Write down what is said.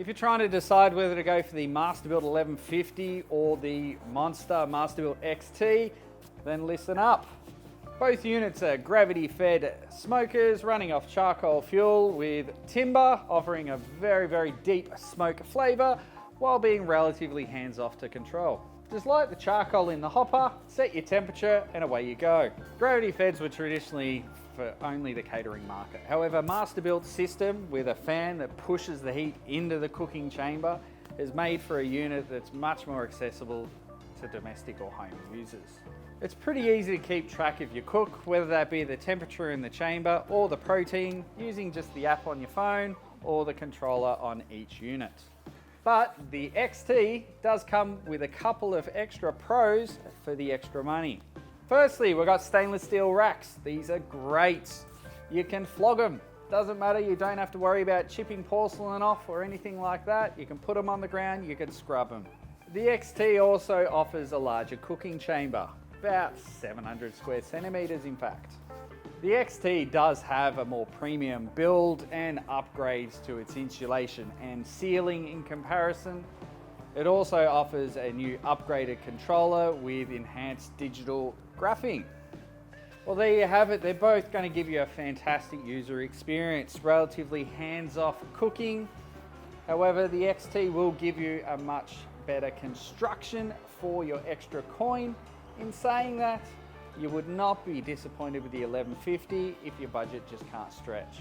If you're trying to decide whether to go for the Masterbuilt 1150 or the monster Masterbuilt XT, then listen up. Both units are gravity-fed smokers running off charcoal fuel with timber, offering a very deep smoke flavour while being relatively hands-off to control. Just light the charcoal in the hopper, set your temperature, and away you go. Gravity feds were traditionally for only the catering market. However, Masterbuilt's system with a fan that pushes the heat into the cooking chamber is made for a unit that's much more accessible to domestic or home users. It's pretty easy to keep track of your cook, whether that be the temperature in the chamber or the protein, using just the app on your phone or the controller on each unit. But the XT does come with a couple of extra pros for the extra money. Firstly, we've got stainless steel racks. These are great. You can flog them. Doesn't matter, you don't have to worry about chipping porcelain off or anything like that. You can put them on the ground, you can scrub them. The XT also offers a larger cooking chamber, about 700 square centimeters in fact. The XT does have a more premium build and upgrades to its insulation and sealing in comparison. It also offers a new upgraded controller with enhanced digital graphing. Well, there you have it. They're both going to give you a fantastic user experience, relatively hands-off cooking. However, the XT will give you a much better construction for your extra coin. In saying that, you would not be disappointed with the 1150 if your budget just can't stretch.